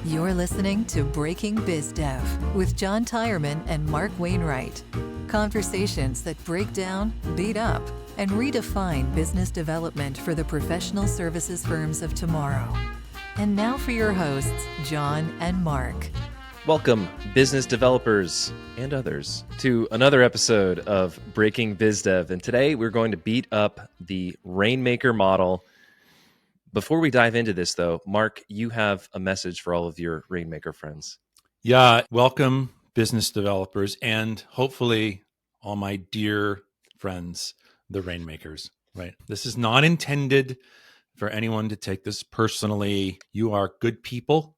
You're listening to Breaking BizDev with John Tyerman and Mark Wainwright. Conversations that break down, beat up, and redefine business development for the professional services firms of tomorrow. And now for your hosts, John and Mark. Welcome, business developers and others, to another episode of Breaking BizDev. And today we're going to beat up the Rainmaker model. Before we dive into this, though, Mark, you have a message for all of your Rainmaker friends. Yeah, welcome, business developers, and hopefully all my dear friends, the Rainmakers, right? This is not intended for anyone to take this personally. You are good people.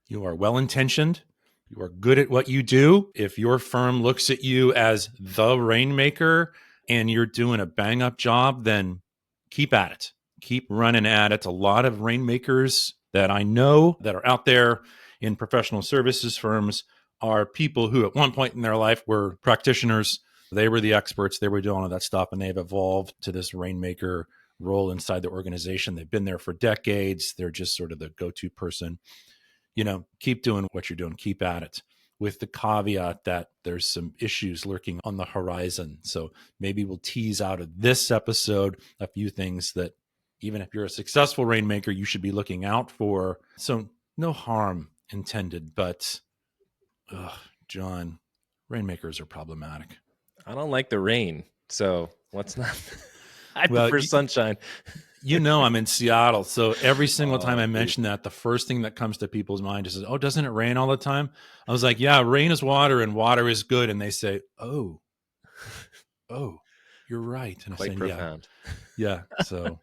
You are well-intentioned. You are good at what you do. If your firm looks at you as the Rainmaker and you're doing a bang-up job, then keep at it. Keep running at it. A lot of Rainmakers that I know that are out there in professional services firms are people who at one point in their life were practitioners. They were the experts. They were doing all that stuff, and they've evolved to this Rainmaker role inside the organization. They've been there for decades. They're just sort of the go-to person. You know, keep doing what you're doing. Keep at it, with the caveat that there's some issues lurking on the horizon. So maybe we'll tease out of this episode a few things that even if you're a successful Rainmaker, you should be looking out for. So no harm intended, but John, Rainmakers are problematic. I don't like the rain, so let's not. I Well, prefer sunshine. You know, I'm in Seattle, so every single time I mention that, the first thing that comes to people's mind is, oh, doesn't it rain all the time? I was like, yeah, rain is water and water is good. And they say, oh, you're right. And Quite I say, profound. Yeah. So.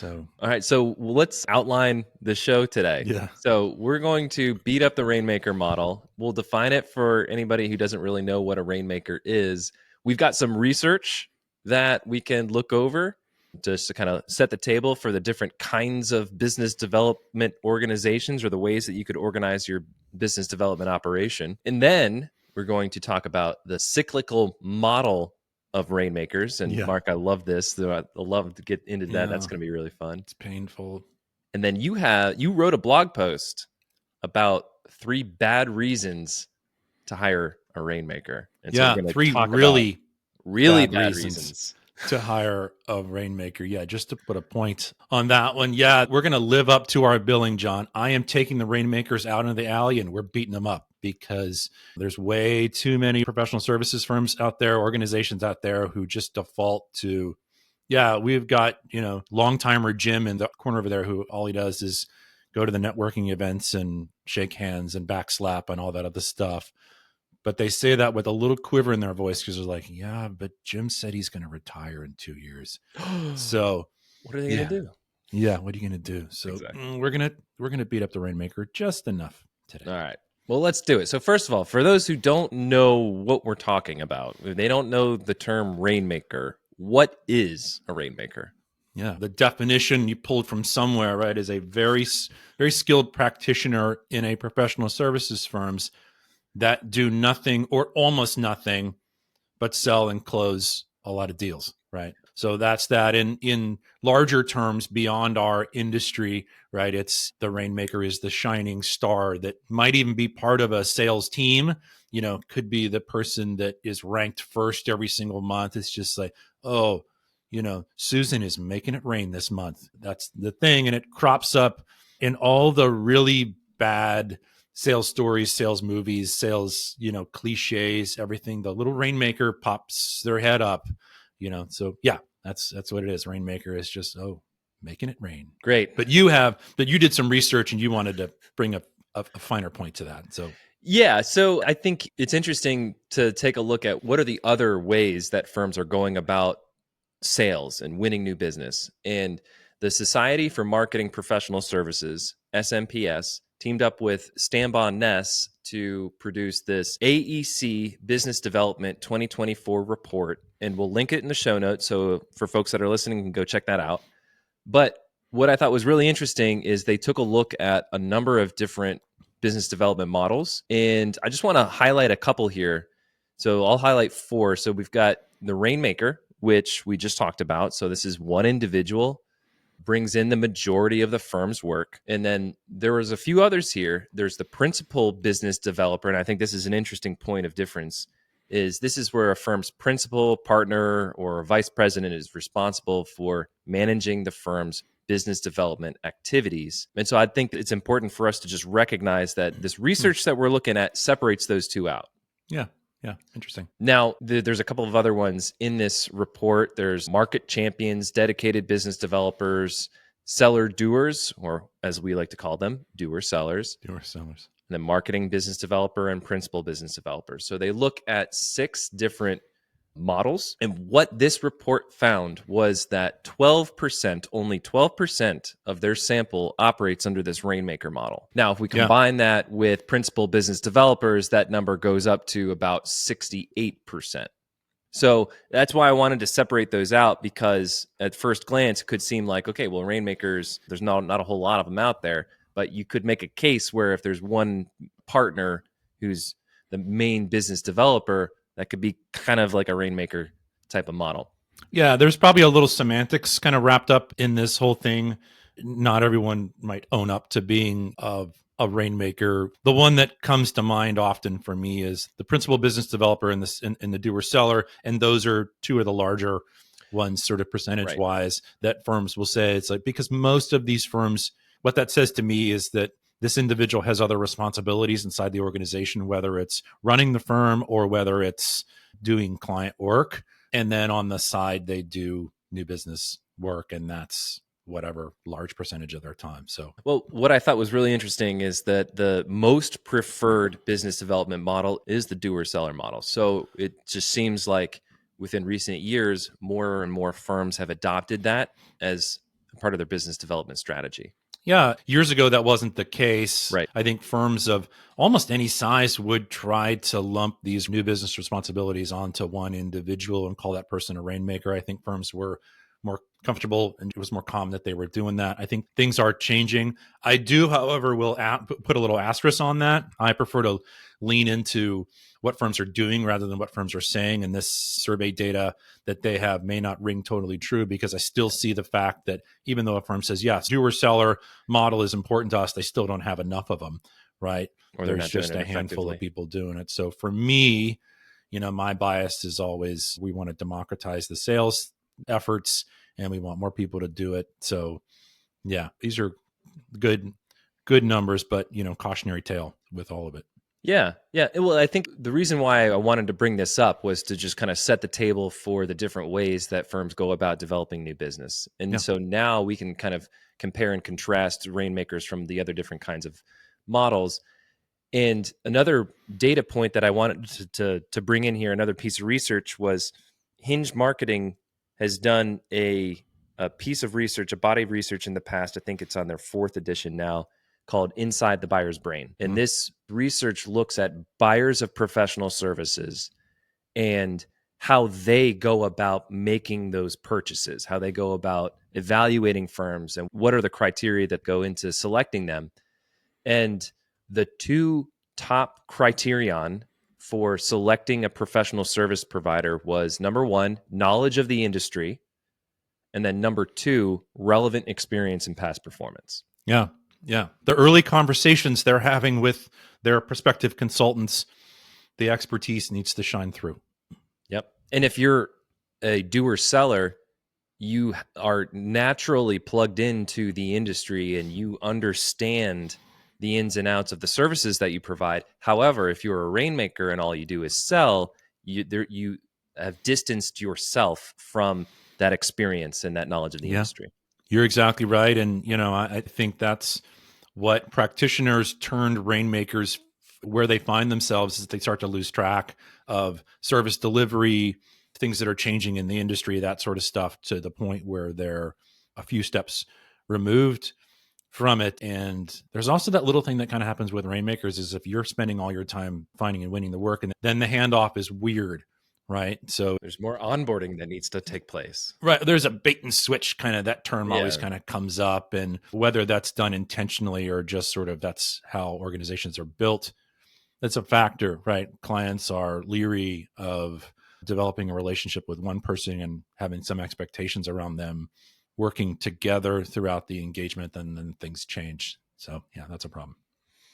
All right, so let's outline the show today. Yeah. So we're going to beat up the Rainmaker model. We'll define it for anybody who doesn't really know what a Rainmaker is. We've got some research that we can look over just to kind of set the table for the different kinds of business development organizations or the ways that you could organize your business development operation. And then we're going to talk about the cyclical model of Rainmakers. And Mark, I love this. I love to get into that. That's going to be really fun. It's painful. And then you wrote a blog post about 3 bad reasons to hire a Rainmaker. And so we're going to 3 talk really bad reasons to hire a Rainmaker. Yeah, just to put a point on that one. Yeah, we're going to live up to our billing, John. I am taking the Rainmakers out into the alley and we're beating them up because there's way too many professional services firms out there, organizations out there who just default to, we've got, long-timer Jim in the corner over there who all he does is go to the networking events and shake hands and backslap and all that other stuff. But they say that with a little quiver in their voice because they're like, yeah, but Jim said he's going to retire in 2 years. So what are they going to do? Yeah, what are you going to do? So exactly. we're going to beat up the Rainmaker just enough today. All right. Well, let's do it. So first of all, for those who don't know what we're talking about, they don't know the term Rainmaker. What is a Rainmaker? Yeah, the definition you pulled from somewhere, right, is a very, very skilled practitioner in a professional services firms that do nothing or almost nothing but sell and close a lot of deals, right? So that's that. In larger terms, beyond our industry, right, it's the Rainmaker is the shining star that might even be part of a sales team, could be the person that is ranked first every single month. It's just like, Susan is making it rain this month. That's the thing. And it crops up in all the really bad sales stories, sales movies, sales, cliches, everything. The little Rainmaker pops their head up, So yeah, that's what it is. Rainmaker is just, making it rain. Great. But you did some research and you wanted to bring a finer point to that. So yeah, so I think it's interesting to take a look at what are the other ways that firms are going about sales and winning new business. And the Society for Marketing Professional Services, SMPS, teamed up with Stanbaugh Ness to produce this AEC Business Development 2024 report. And we'll link it in the show notes. So for folks that are listening, you can go check that out. But what I thought was really interesting is they took a look at a number of different business development models. And I just want to highlight a couple here. So I'll highlight 4. So we've got the Rainmaker, which we just talked about. So this is one individual brings in the majority of the firm's work. And then there was a few others here. There's the principal business developer. And I think this is an interesting point of difference. This is where a firm's principal, partner, or vice president is responsible for managing the firm's business development activities. And so I think it's important for us to just recognize that this research that we're looking at separates those two out. Yeah. Yeah. Interesting. Now, there's a couple of other ones in this report. There's market champions, dedicated business developers, seller doers, or as we like to call them, doer sellers. Doer sellers. And then marketing business developer and principal business developer. So they look at 6 different models. And what this report found was that only 12% of their sample operates under this Rainmaker model. Now, if we combine that with principal business developers, that number goes up to about 68%. So that's why I wanted to separate those out, because at first glance, it could seem like, okay, well, Rainmakers, there's not a whole lot of them out there, but you could make a case where if there's one partner who's the main business developer, that could be kind of like a Rainmaker type of model. Yeah, there's probably a little semantics kind of wrapped up in this whole thing. Not everyone might own up to being a Rainmaker. The one that comes to mind often for me is the principal business developer and the doer seller, and those are two of the larger ones, sort of percentage wise, that firms will say. It's like, because most of these firms, what that says to me is that this individual has other responsibilities inside the organization, whether it's running the firm or whether it's doing client work. And then on the side, they do new business work, and that's whatever large percentage of their time. So, well, what I thought was really interesting is that the most preferred business development model is the doer seller model. So it just seems like within recent years, more and more firms have adopted that as part of their business development strategy. Yeah, years ago, that wasn't the case. Right. I think firms of almost any size would try to lump these new business responsibilities onto one individual and call that person a Rainmaker. I think firms were more comfortable, and it was more common that they were doing that. I think things are changing. I do, however, will put a little asterisk on that. I prefer to lean into what firms are doing rather than what firms are saying. And this survey data that they have may not ring totally true, because I still see the fact that even though a firm says, yes, doer seller model is important to us, they still don't have enough of them, right? Or there's just a handful of people doing it. So for me, my bias is always, we want to democratize the sales efforts and we want more people to do it. So yeah, these are good numbers, but cautionary tale with all of it. Yeah. Well, I think the reason why I wanted to bring this up was to just kind of set the table for the different ways that firms go about developing new business. And so now we can kind of compare and contrast Rainmakers from the other different kinds of models. And another data point that I wanted to bring in here, another piece of research, was Hinge Marketing has done a piece of research, a body of research in the past. I think it's on their 4th edition now, called Inside the Buyer's Brain. And this research looks at buyers of professional services and how they go about making those purchases, how they go about evaluating firms, and what are the criteria that go into selecting them. And the 2 top criterion for selecting a professional service provider was, number 1, knowledge of the industry, and then number 2, relevant experience and past performance. Yeah. The early conversations they're having with their prospective consultants, the expertise needs to shine through. Yep. And if you're a doer seller, you are naturally plugged into the industry and you understand the ins and outs of the services that you provide. However, if you're a Rainmaker and all you do is sell, you have distanced yourself from that experience and that knowledge of the industry. You're exactly right. And, I think that's what practitioners turned Rainmakers, where they find themselves, is they start to lose track of service delivery, things that are changing in the industry, that sort of stuff, to the point where they're a few steps removed from it. And there's also that little thing that kind of happens with Rainmakers, is if you're spending all your time finding and winning the work, and then the handoff is weird. Right. So there's more onboarding that needs to take place. Right. There's a bait and switch kind of, that term always kind of comes up, and whether that's done intentionally or just sort of that's how organizations are built, that's a factor, right? Clients are leery of developing a relationship with one person and having some expectations around them working together throughout the engagement, then things change. So yeah, that's a problem.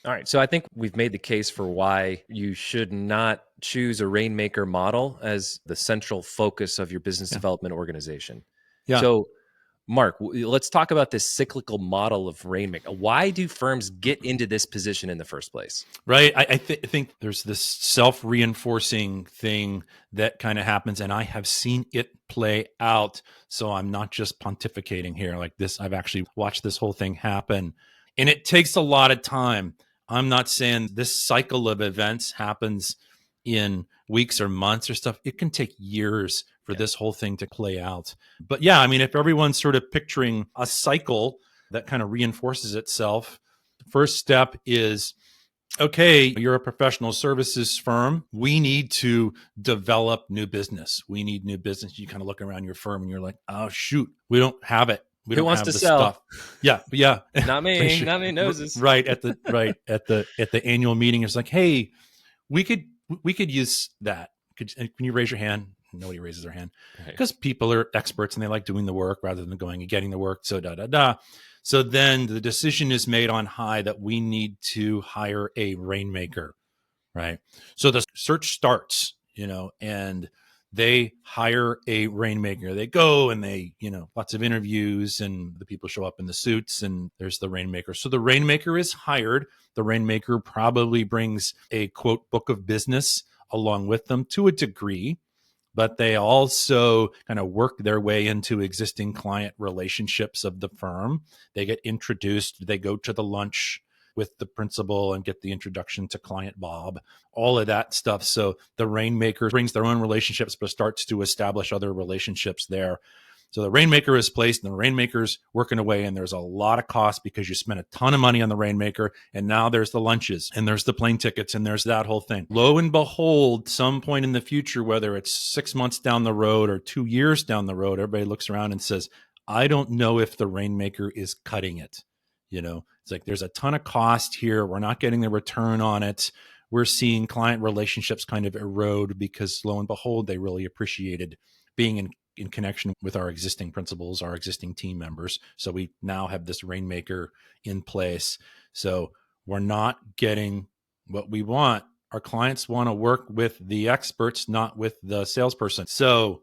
All right. So I think we've made the case for why you should not choose a Rainmaker model as the central focus of your business development organization. Yeah. So Mark, let's talk about this cyclical model of Rainmaker. Why do firms get into this position in the first place? Right. I think there's this self-reinforcing thing that kind of happens, and I have seen it play out. So I'm not just pontificating here like this. I've actually watched this whole thing happen, and it takes a lot of time. I'm not saying this cycle of events happens in weeks or months or stuff. It can take years for this whole thing to play out. But yeah, I mean, if everyone's sort of picturing a cycle that kind of reinforces itself, first step is, okay, you're a professional services firm. We need to develop new business. We need new business. You kind of look around your firm and you're like, oh, shoot, we don't have it. We Who don't wants have to the sell? stuff. Yeah. Not me. Not me noses. Right at the annual meeting, it's like, hey, we could use that. Can you raise your hand? Nobody raises their hand because people are experts and they like doing the work rather than going and getting the work. So So then the decision is made on high that we need to hire a Rainmaker, right? So the search starts, and they hire a Rainmaker. They go and they, lots of interviews, and the people show up in the suits, and there's the Rainmaker. So the Rainmaker is hired. The Rainmaker probably brings a quote book of business along with them to a degree, but they also kind of work their way into existing client relationships of the firm. They get introduced. They go to the lunch with the principal and get the introduction to client Bob, all of that stuff. So the Rainmaker brings their own relationships, but starts to establish other relationships there. So the Rainmaker is placed and the Rainmaker's working away, and there's a lot of cost because you spent a ton of money on the Rainmaker, and now there's the lunches and there's the plane tickets and there's that whole thing. Lo and behold, some point in the future, whether it's 6 months down the road or 2 years down the road, everybody looks around and says, I don't know if the Rainmaker is cutting it. It's like there's a ton of cost here. We're not getting the return on it. We're seeing client relationships kind of erode because lo and behold, they really appreciated being in connection with our existing principals, our existing team members. So we now have this Rainmaker in place. So we're not getting what we want. Our clients want to work with the experts, not with the salesperson. So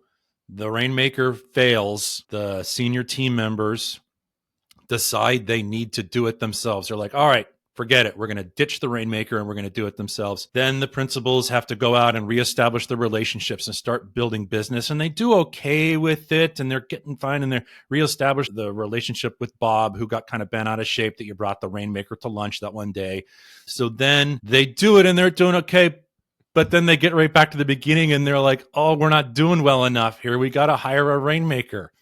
the Rainmaker fails. The senior team members decide they need to do it themselves. They're like, all right, forget it. We're going to ditch the Rainmaker and we're going to do it themselves. Then the principals have to go out and reestablish the relationships and start building business. And they do okay with it. And they're getting fine. And they reestablish the relationship with Bob, who got kind of bent out of shape that you brought the Rainmaker to lunch that one day. So then they do it and they're doing okay. But then they get right back to the beginning and they're like, oh, we're not doing well enough here. We got to hire a Rainmaker.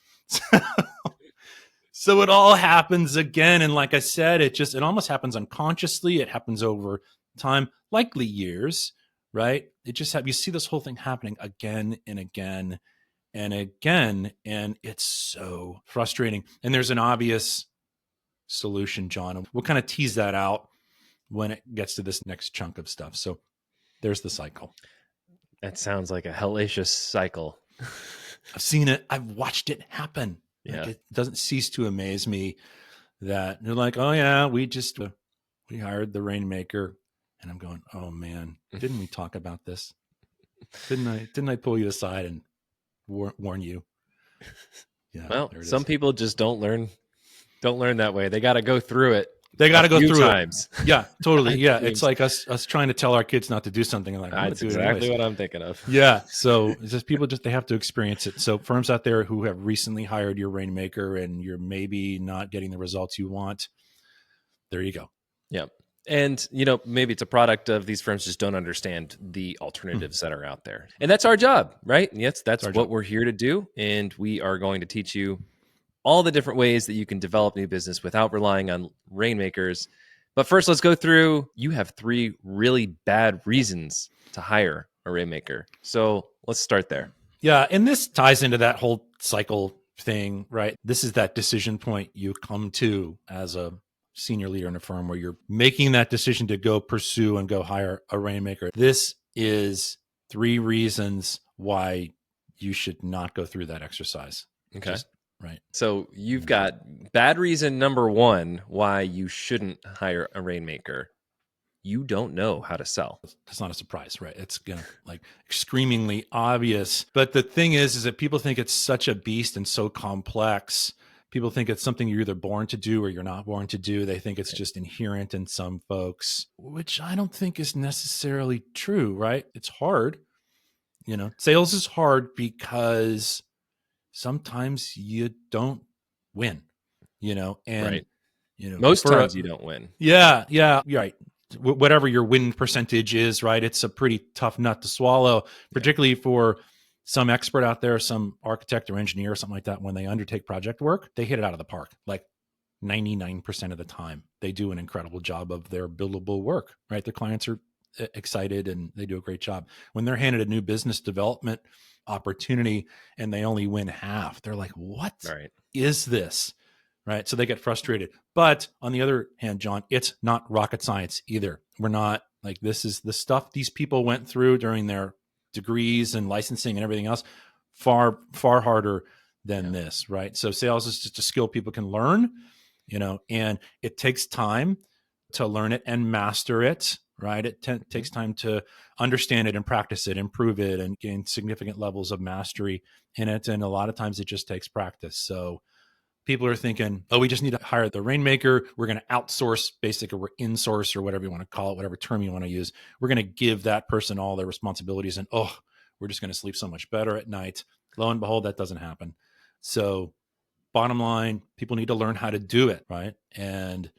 So it all happens again. And like I said, it almost happens unconsciously. It happens over time, likely years, right? You see this whole thing happening again and again and again. And it's so frustrating. And there's an obvious solution, John. We'll kind of tease that out when it gets to this next chunk of stuff. So there's the cycle. That sounds like a hellacious cycle. I've seen it. I've watched it happen. Yeah. Like, it doesn't cease to amaze me that they're like, oh yeah, we hired the Rainmaker. And I'm going, oh man, didn't we talk about this? Didn't I pull you aside and warn you? Yeah. Well, some people just don't learn that way. They got to go through it. They got to go through times. it. Yeah, totally. Yeah. It's like us trying to tell our kids not to do something. Like, that's exactly what I'm thinking of. Yeah. So it's just people they have to experience it. So firms out there who have recently hired your Rainmaker and you're maybe not getting the results you want, there you go. Yeah. And, maybe it's a product of these firms just don't understand the alternatives that are out there. And that's our job, right? Yes, that's what we're here to do. And we are going to teach you all the different ways that you can develop new business without relying on Rainmakers. But first, let's go through, you have 3 really bad reasons to hire a Rainmaker. So let's start there. Yeah. And this ties into that whole cycle thing, right? This is that decision point you come to as a senior leader in a firm where you're making that decision to go pursue and go hire a Rainmaker. This is 3 reasons why you should not go through that exercise. Okay. right? So you've got bad reason number one why you shouldn't hire a Rainmaker. You don't know how to sell. It's not a surprise, right? It's gonna like screamingly obvious. But the thing is that people think it's such a beast and so complex. People think it's something you're either born to do or you're not born to do. They think it's just inherent in some folks, which I don't think is necessarily true, right? It's hard. Sales is hard because sometimes you don't win, and Right. Most for times you don't win. yeah, you're right. Whatever your win percentage is, right? It's a pretty tough nut to swallow, particularly for some expert out there, some architect or engineer or something like that. When they undertake project work, they hit it out of the park. Like 99% of the time, they do an incredible job of their billable work, right? The clients are excited and they do a great job. When they're handed a new business development opportunity and they only win half, they're like, what is this? Right. So they get frustrated. But on the other hand, John, it's not rocket science either. We're not like, this is the stuff these people went through during their degrees and licensing and everything else, far, far harder than this. Right. So sales is just a skill people can learn, and it takes time to learn it and master it. Right. It takes time to understand it and practice it, improve it, and gain significant levels of mastery in it. And a lot of times it just takes practice. So people are thinking, oh, we just need to hire the Rainmaker. We're going to outsource, basically, or we're insource, or whatever you want to call it, whatever term you want to use. We're going to give that person all their responsibilities, and we're just going to sleep so much better at night. Lo and behold, that doesn't happen. So bottom line, people need to learn how to do it, right? And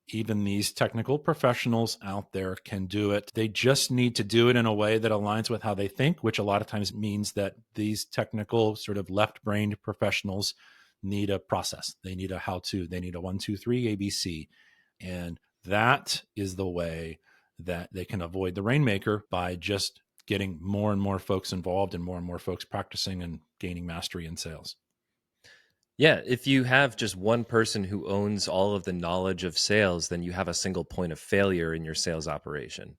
even these technical professionals out there can do it. They just need to do it in a way that aligns with how they think, which a lot of times means that these technical sort of left-brained professionals need a process. They need a how-to. They need a 1, 2, 3 ABC. And that is the way that they can avoid the Rainmaker, by just getting more and more folks involved and more folks practicing and gaining mastery in sales. Yeah, if you have just one person who owns all of the knowledge of sales, then you have a single point of failure in your sales operation.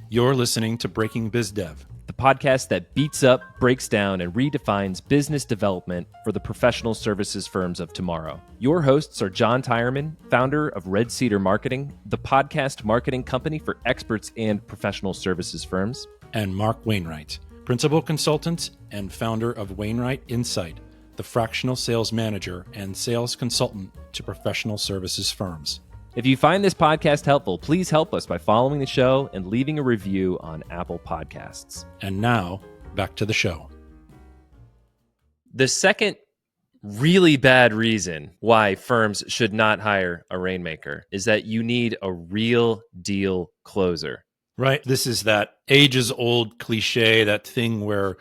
You're listening to Breaking BizDev, the podcast that beats up, breaks down, and redefines business development for the professional services firms of tomorrow. Your hosts are John Tyerman, founder of Red Cedar Marketing, the podcast marketing company for experts and professional services firms, and Mark Wainwright, principal consultant and founder of Wainwright Insight, the fractional sales manager and sales consultant to professional services firms. If you find this podcast helpful, please help us by following the show and leaving a review on Apple Podcasts. And now, back to the show. The second really bad reason why firms should not hire a Rainmaker is that you need a real deal closer. Right. This is that ages-old cliche, that thing where,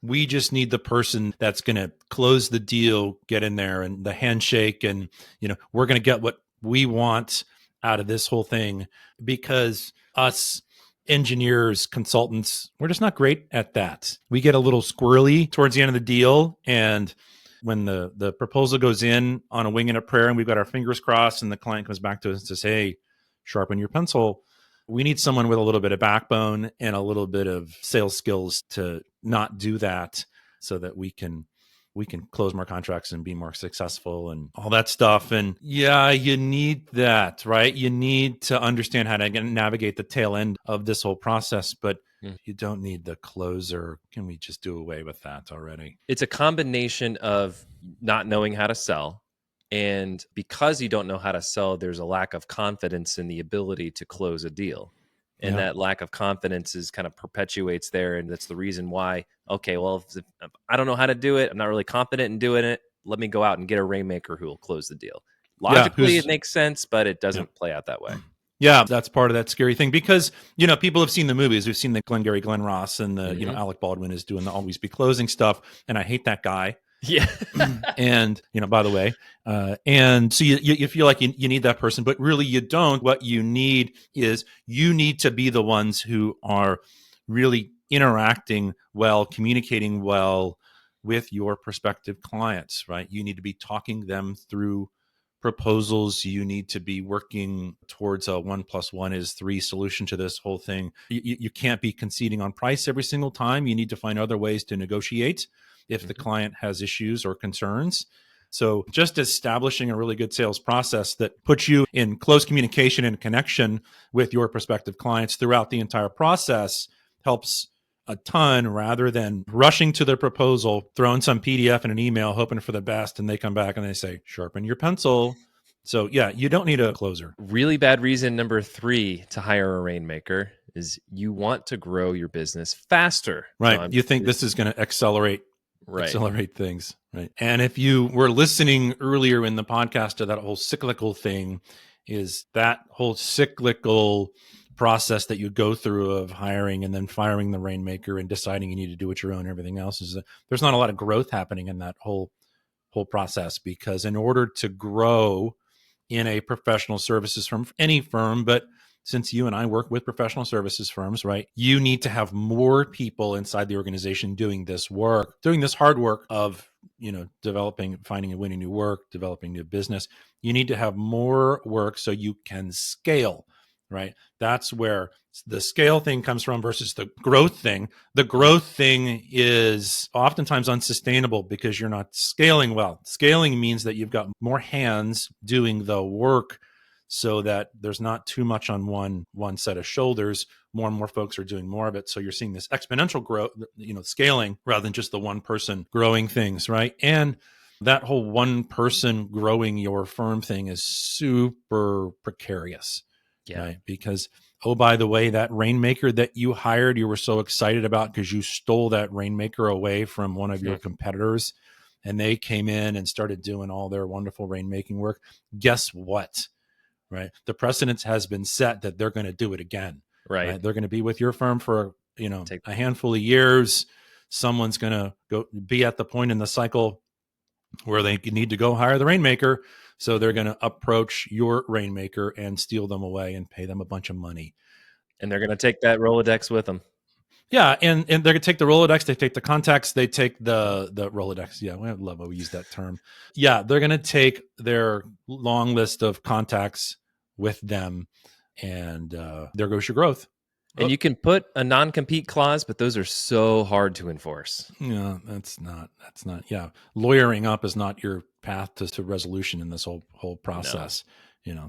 we just need the person that's going to close the deal, get in there, and the handshake, and, we're going to get what we want out of this whole thing, because us engineers, consultants, we're just not great at that. We get a little squirrely towards the end of the deal. And when the proposal goes in on a wing and a prayer and we've got our fingers crossed and the client comes back to us and says, hey, sharpen your pencil, we need someone with a little bit of backbone and a little bit of sales skills to not do that, so that we can close more contracts and be more successful and all that stuff. And yeah, you need that, right? You need to understand how to navigate the tail end of this whole process, but you don't need the closer. Can we just do away with that already? It's a combination of not knowing how to sell. And because you don't know how to sell, there's a lack of confidence in the ability to close a deal. And that lack of confidence is kind of perpetuates there. And that's the reason why, okay, well, if I don't know how to do it, I'm not really confident in doing it, let me go out and get a Rainmaker who will close the deal. Logically, it makes sense, but it doesn't play out that way. Yeah, that's part of that scary thing, because, people have seen the movies. We've seen the Glengarry Glen Ross and the, Alec Baldwin is doing the Always Be Closing stuff. And I hate that guy. Yeah. And, by the way, and so you feel like you need that person, but really you don't. What you need is you need to be the ones who are really interacting well, communicating well with your prospective clients, right? You need to be talking them through proposals. You need to be working towards a 1+1=3 solution to this whole thing. You can't be conceding on price every single time. You need to find other ways to negotiate if the client has issues or concerns. So just establishing a really good sales process that puts you in close communication and connection with your prospective clients throughout the entire process helps a ton, rather than rushing to the proposal, throwing some PDF in an email, hoping for the best, and they come back and they say, sharpen your pencil. So yeah, you don't need a closer. Really bad reason number 3 to hire a Rainmaker is you want to grow your business faster. Right. John. You think this is going to accelerate things. Right. And if you were listening earlier in the podcast to that whole cyclical thing, is that whole cyclical process that you go through of hiring and then firing the Rainmaker and deciding you need to do it your own and everything else, is that there's not a lot of growth happening in that whole process, because in order to grow in a professional services firm, any firm, but since you and I work with professional services firms, right, you need to have more people inside the organization doing this work, doing this hard work of, developing, finding and winning new work, developing new business. You need to have more work so you can scale, right? That's where the scale thing comes from versus the growth thing. The growth thing is oftentimes unsustainable because you're not scaling well. Scaling means that you've got more hands doing the work, so that there's not too much on one set of shoulders. More and more folks are doing more of it. So you're seeing this exponential growth, scaling rather than just the one person growing things, right? And that whole one person growing your firm thing is super precarious, right? Because, oh, by the way, that Rainmaker that you hired, you were so excited about because you stole that Rainmaker away from one of your competitors, and they came in and started doing all their wonderful rainmaking work. Guess what? Right. The precedence has been set that they're going to do it again. Right. They're going to be with your firm for, a handful of years. Someone's going to be at the point in the cycle where they need to go hire the Rainmaker. So they're going to approach your Rainmaker and steal them away and pay them a bunch of money. And they're going to take that Rolodex with them. Yeah, and they're going to take the Rolodex, they take the contacts, they take the Rolodex. Yeah, I love how we use that term. Yeah, they're going to take their long list of contacts with them, and there goes your growth. And you can put a non-compete clause, but those are so hard to enforce. Yeah, that's not. Yeah, lawyering up is not your path to resolution in this whole process.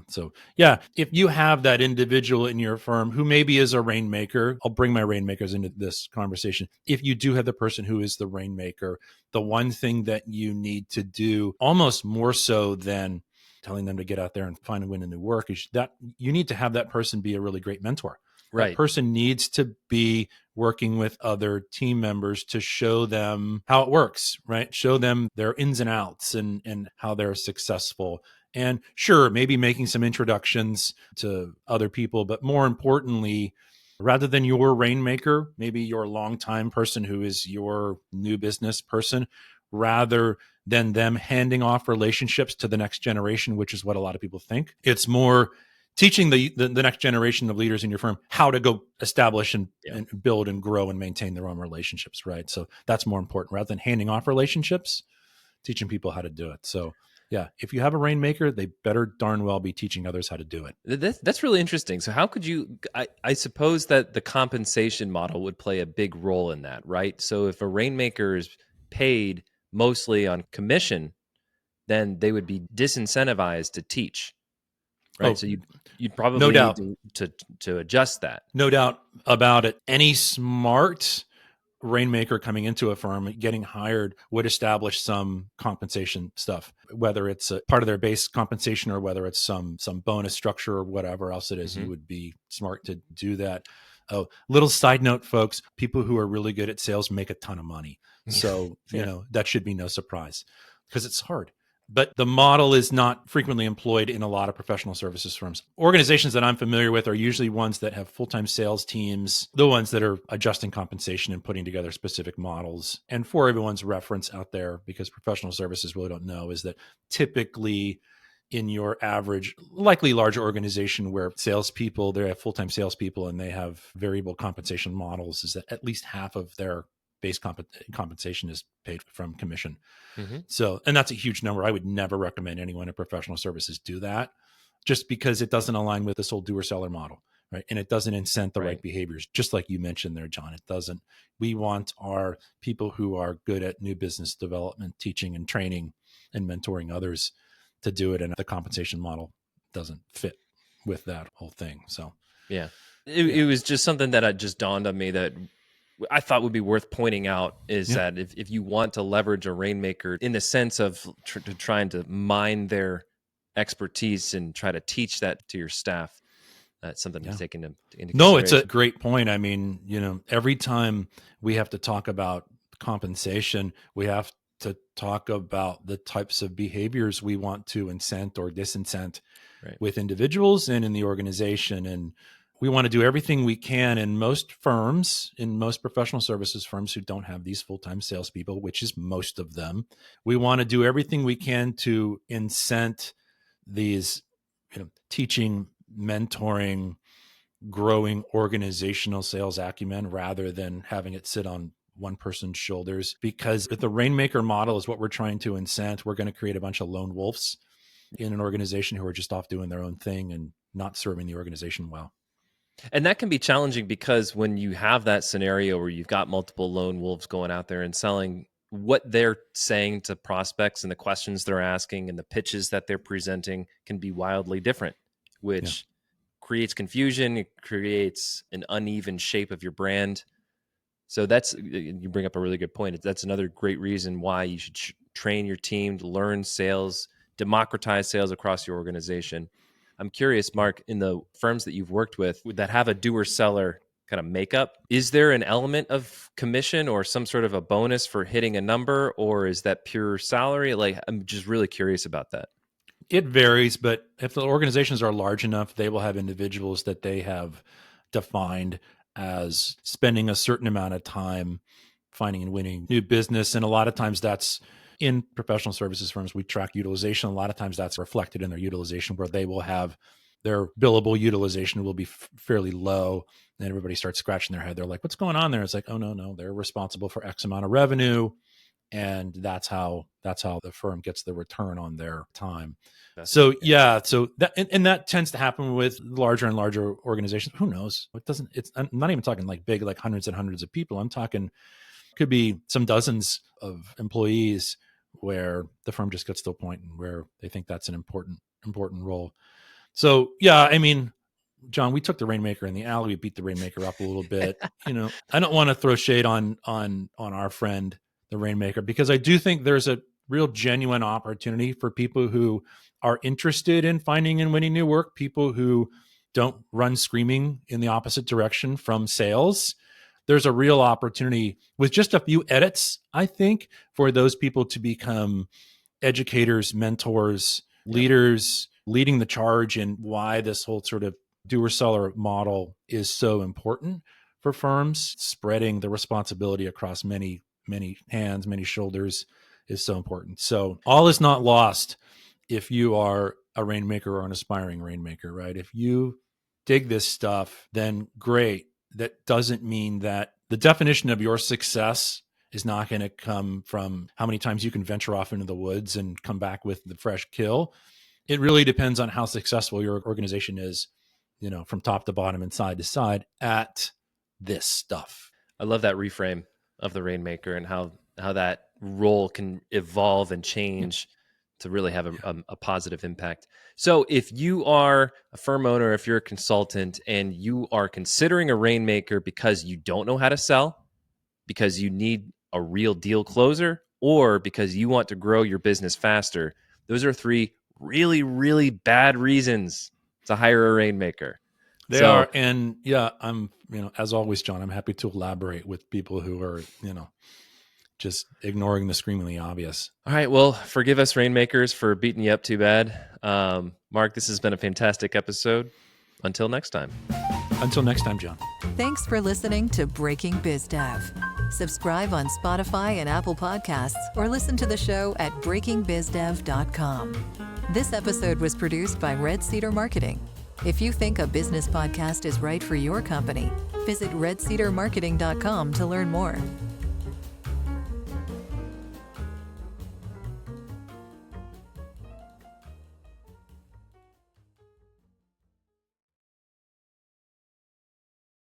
So yeah, if you have that individual in your firm who maybe is a Rainmaker, I'll bring my Rainmakers into this conversation. If you do have the person who is the Rainmaker, the one thing that you need to do, almost more so than telling them to get out there and find and win a new work, is that you need to have that person be a really great mentor. Right. That person needs to be working with other team members to show them how it works, right? Show them their ins and outs and how they're successful. And sure, maybe making some introductions to other people, but more importantly, rather than your Rainmaker, maybe your longtime person who is your new business person, rather than them handing off relationships to the next generation, which is what a lot of people think. It's more teaching the next generation of leaders in your firm how to go establish and build and grow and maintain their own relationships, right? So that's more important. Rather than handing off relationships, teaching people how to do it. So yeah, if you have a Rainmaker, they better darn well be teaching others how to do it. That's really interesting. So how could you, I suppose that the compensation model would play a big role in that, right? So if a Rainmaker is paid mostly on commission, then they would be disincentivized to teach, right? So you'd probably no doubt need to adjust that. No doubt about it. Any smart Rainmaker coming into a firm, getting hired, would establish some compensation stuff, whether it's a part of their base compensation or whether it's some bonus structure or whatever else it is. You would be smart to do that. Oh, little side note, folks, people who are really good at sales make a ton of money. So, that should be no surprise because it's hard. But the model is not frequently employed in a lot of professional services firms. Organizations that I'm familiar with are usually ones that have full-time sales teams, the ones that are adjusting compensation and putting together specific models. And for everyone's reference out there, because professional services really don't know, is that typically in your average, likely larger organization where salespeople, they have full-time salespeople and they have variable compensation models, is that at least half of their base compensation is paid from commission. Mm-hmm. So, and that's a huge number. I would never recommend anyone in professional services do that, just because it doesn't align with this whole doer seller model, right? And it doesn't incent the right behaviors, just like you mentioned there, John. It doesn't. We want our people who are good at new business development, teaching and training and mentoring others to do it. And the compensation model doesn't fit with that whole thing. So, yeah. It was just something that just dawned on me that I thought would be worth pointing out is that if you want to leverage a Rainmaker in the sense of trying to mine their expertise and try to teach that to your staff, that's something to take into consideration. No, it's a great point. I mean, every time we have to talk about compensation, we have to talk about the types of behaviors we want to incent or disincent with individuals and in the organization. And we want to do everything we can in most firms, in most professional services firms who don't have these full-time salespeople, which is most of them. We want to do everything we can to incent these, teaching, mentoring, growing organizational sales acumen rather than having it sit on one person's shoulders. Because if the Rainmaker model is what we're trying to incent, we're going to create a bunch of lone wolves in an organization who are just off doing their own thing and not serving the organization well. And that can be challenging because when you have that scenario where you've got multiple lone wolves going out there and selling, what they're saying to prospects and the questions they're asking and the pitches that they're presenting can be wildly different, which creates confusion. It creates an uneven shape of your brand. So you bring up a really good point. That's another great reason why you should train your team to learn sales, democratize sales across your organization. I'm curious, Mark, in the firms that you've worked with that have a doer-seller kind of makeup, is there an element of commission or some sort of a bonus for hitting a number, or is that pure salary? Like, I'm just really curious about that. It varies, but if the organizations are large enough, they will have individuals that they have defined as spending a certain amount of time finding and winning new business. And a lot of times that's in professional services firms, we track utilization. A lot of times that's reflected in their utilization, where they will have their billable utilization will be fairly low. And everybody starts scratching their head. They're like, what's going on there? It's like, oh, no, they're responsible for X amount of revenue. And that's how the firm gets the return on their time. So that tends to happen with larger and larger organizations. Who knows? I'm not even talking like big, like hundreds and hundreds of people. I'm talking, could be some dozens of employees where the firm just gets to a point where they think that's an important role. So I mean, John, we took the Rainmaker in the alley. We beat the Rainmaker up a little bit. I don't want to throw shade on our friend, the Rainmaker, because I do think there's a real genuine opportunity for people who are interested in finding and winning new work, people who don't run screaming in the opposite direction from sales. There's a real opportunity with just a few edits, I think, for those people to become educators, mentors, leaders, leading the charge in why this whole sort of doer-seller model is so important for firms. Spreading the responsibility across many, many hands, many shoulders is so important. So all is not lost if you are a Rainmaker or an aspiring Rainmaker, right? If you dig this stuff, then great. That doesn't mean that the definition of your success is not going to come from how many times you can venture off into the woods and come back with the fresh kill. It really depends on how successful your organization is, from top to bottom and side to side at this stuff. I love that reframe of the Rainmaker and how that role can evolve and change to really have a positive impact. So if you are a firm owner, if you're a consultant and you are considering a Rainmaker because you don't know how to sell, because you need a real deal closer, or because you want to grow your business faster, those are 3 really, really bad reasons to hire a Rainmaker. They are. And I'm, as always, John, I'm happy to elaborate with people who are, just ignoring the screamingly obvious. All right. Well, forgive us Rainmakers for beating you up too bad. Mark, this has been a fantastic episode. Until next time. Until next time, John. Thanks for listening to Breaking BizDev. Subscribe on Spotify and Apple Podcasts, or listen to the show at breakingbizdev.com. This episode was produced by Red Cedar Marketing. If you think a business podcast is right for your company, visit redcedarmarketing.com to learn more.